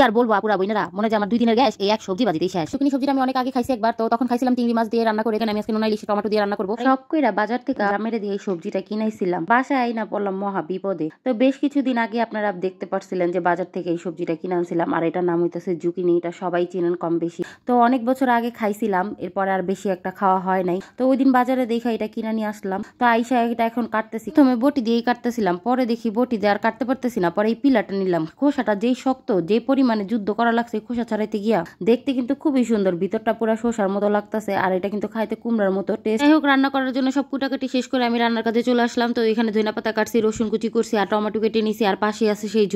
আর বলবো আপুরা বইনেরা, মনে হয় আমার 2 দিনের গ্যাস এই এক সবজি বাজিতেই শেষ। শুকনি সবজিটা আমি অনেক আগে খাইছি একবার, তো তখন খাইছিলাম চিংড়ি মাছ দিয়ে রান্না করে। এখানে আমি আজকে নোনা ইলিশ টমেটো দিয়ে রান্না করবো। সব কইরা বাজার থেকে মেরে দিয়ে এই সবজিটা কিনাইছিলাম, বাসায় আইনা পড়লাম মহা বিপদে। তো বেশ কিছুদিন আগে আপনারা দেখতে পারছিলেন যে বাজার থেকে এই সবজিটা কিনে আনছিলাম, আর এটার নাম হইতেছে জুকিনি। এটা সবাই চিনেন কম বেশি। তো অনেক বছর আগে খাইছিলাম, এরপরে আর বেশি একটা খাওয়া হয় নাই। তো ওই দিন বাজারে দেখা এটা কিনে নিয়ে আসলাম। তো আইসা এটা এখন কাটতেছি। প্রথমে বটি দিয়েই কাটতেছিলাম, পরে দেখি বটি দিয়ে আর কাটতে পারতেছি না, পরে এই পিলাটা নিলাম। খোসাটা যেই শক্ত, যে পরিমাণে যুদ্ধ করা লাগছে খোসা ছাড়াইতে গিয়া, দেখতে কিন্তু খুবই সুন্দর, ভিতরটা পুরো শসার মতো লাগতেছে, আর এটা কিন্তু খাইতে কুমড়ার মতো টেস্ট। যাই হোক, রান্না করার জন্য সব কুটাকাটি শেষ করে আমি রান্নার কাজে চলে আসলাম। তো এখানে ধনিয়া পাতা কাটছি, রসুন কুচি করছি, আর টমেটো কেটে নিছি, আর পাশে আছে সেই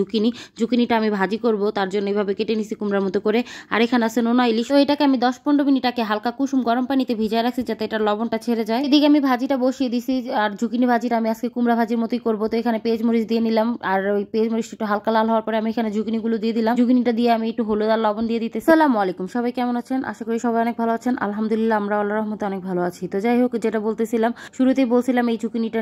ঝুকিনিটা আমি ভাজি করব, তার জন্য এইভাবে কেটে নিছি কুমড়ার মতো করে। আর এখানে আছে নোনা ইলিশ। তো এটাকে আমি 10-15 মিনিট আগে হালকা কুসুম গরম পানিতে ভিজায় রাখছি, যাতে এটা লবণটা ছেড়ে যায়। এদিকে আমি ভাজিটা বসিয়ে দিছি, আর ঝুকিনি ভাজিটা আমি আজকে কুমড়া ভাজির মতোই করবো। তো এখানে পেঁয়াজ মরিচ দিয়ে নিলাম, আর ওই পেঁয়াজ মরিচটা একটু হালকা লাল হওয়ার পরে আমি এখানে ঝুকিনিগুলো দিয়ে দিলাম। ঝুকিনিটা দিয়ে আমি একটু হলুদ আর লবণ দিয়ে দিতেছি। আসসালামু আলাইকুম, সবাই কেমন আছেন? আশা করি সবাই অনেক ভালো আছেন। আলহামদুলিল্লাহ, আমরা আল্লাহর রহমতে অনেক ভালো আছি। তো যাই হোক, যেটা বলতেছিলাম, শুরুতেই বলছিলাম এই ঝুকিনিটা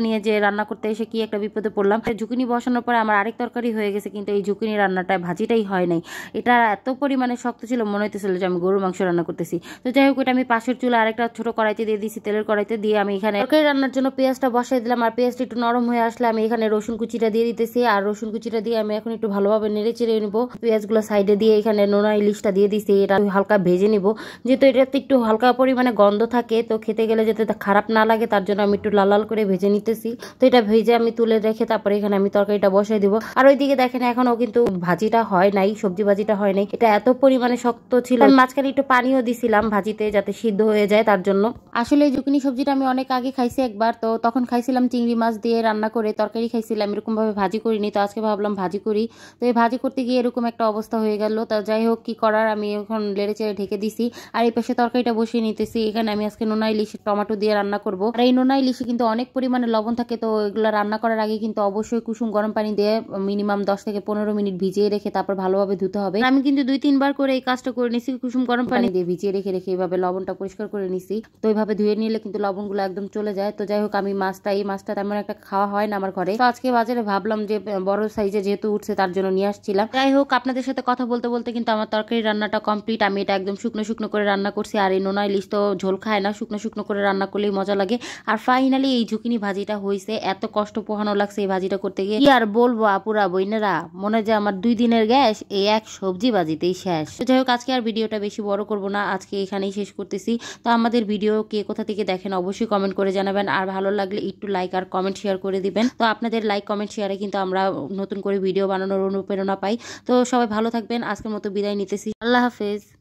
নিয়ে যে রান্না করতে এসে কি একটা বিপদে পড়লাম। ঝুকিনি বসানোর পরে আমার আরেক তরকারি হয়ে গেছে, কিন্তু এই ঝুকিনি রান্নাটা ভাজিটাই হয় নাই। এটা এত পরিমাণে শক্ত ছিল, মনে হইতেছিল যে আমি গরুর মাংস রান্না করতেছি। তো যাই হোক, এটা আমি পাশের চুলা আরেকটা ছোট কড়াইতে দিয়ে দিয়েছি, তেলের কড়াইতে দিয়ে আমি এখানে তরকারি রান্নার জন্য পেঁয়াজটা বসাই দিলাম। আর পেঁয়াজটা একটু নরম হয়ে আসলে আমি এখানে রসুন কুচিটা দিয়ে দিতেছি, আর রসুন কুচিটা দিয়ে আমি এখন একটু ভালোভাবে নেড়ে চেড়ে নিবো। পেঁয়াজগুলো সাইডে দিয়ে এখানে নোনা ইলিশটা দিয়ে দিছি, এটা হালকা ভেজে নিব। যেহেতু এটাতে একটু হালকা পরিমাণে গন্ধ থাকে, তো খেতে গেলে যাতে খারাপ না লাগে তার জন্য আমি একটু লাল লাল করে ভেজে নিতেছি। তো এটা ভেজে আমি তুলে রেখে তারপরে এখানে আমি তরকারিটা বসাই দিব। আর ওইদিকে দেখেন এখনো কিন্তু ভাজিটা হয় নাই, সবজি ভাজিটা হয় নাই। এটা এত পরিমাণে শক্ত ছিল, মাঝখানে একটু পানিও দিছিলাম ভাজিতে যাতে সিদ্ধ হয়ে যায় তার জন্য। আসলে এই জুকিনি সবজিটা আমি অনেক আগে খাইছি একবার, তো তখন খাইছিলাম চিংড়ি মাছ দিয়ে রান্না করে তরকারি খাইছিলাম, এরকম ভাবে ভাজি করিনি। তো আজকে ভাবলাম ভাজি করি। তো এই ভাজি করতে গিয়ে এরকম একটা অবস্থা হয়ে গেল। তা যাই হোক, কি করার, আমি এখন লেড়ে চেড়ে ঢেকে দিছি। আর এই পাশে তরকারিটা বসিয়ে নিতেছি। এখানে আমি আজকে নোনা ইলিশ টমেটো দিয়ে রান্না করব। আর এই নোনা ইলিশে কিন্তু অনেক পরিমাণে লবণ থাকে, তো এগুলো রান্না করার আগে কিন্তু অবশ্যই কুসুম গরম পানি দিয়ে মিনিমাম 10 থেকে 15 মিনিট ভিজিয়ে রেখে তারপর ভালোভাবে ধুতে হবে। আমি কিন্তু 2-3 বার করে এই কাজটা করে নিছি, কুসুম গরম পানি দিয়ে ভিজিয়ে রেখে এইভাবে লবণটা পরিষ্কার করে নিছি। তো এইভাবে ধুয়ে নিলে কিন্তু লবণগুলো একদম চলে যায়। তো যাই হোক, আমি এই মাছটা তেমন একটা খাওয়া হয় না আমার ঘরে। তো আজকে বাজারে ভাবলাম যে বড় সাইজে যেহেতু উঠছে তার জন্য নিয়ে আসছিলাম। যাই হোক, আপনাদের সাথে কথা বলতে বলতে কিন্তু আমার তরকারি রান্নাটা কমপ্লিট। আমি এটা একদম শুকনো শুকনো করে রান্না করছি। আর এই নোনা ইলিশ তো ঝোল খায় না, শুকনো শুকনো করে রান্না করলেই মজা লাগে। আর ফাইনালি এই ঝুকিনি ভাজিটা হয়েছে। এত কষ্ট পোহানো লাগছে এই ভাজিটা করতে গিয়ে, কি আর বলবো আপুরা বইনেরা, মনে যে আমার 2 দিনের গ্যাস এই এক সবজি ভাজিতেই শেষ। তো যাই হোক, আজকে আর ভিডিওটা বেশি বড় করব না, আজকে এখানেই শেষ করতেছি। তো আমাদের ভিডিও কে কোথা থেকে দেখেন অবশ্যই কমেন্ট করে জানাবেন, আর ভালো লাগলে একটু লাইক আর কমেন্ট শেয়ার করে দিবেন। তো আপনাদের লাইক কমেন্ট শেয়ারে কিন্তু আমরা নতুন করে ভিডিও বানানোর অনুপ্রেরণা পাই। তো সবাই ভালো থাকবেন, আজকের মতো বিদায় নিতেছি। আল্লাহ হাফেজ।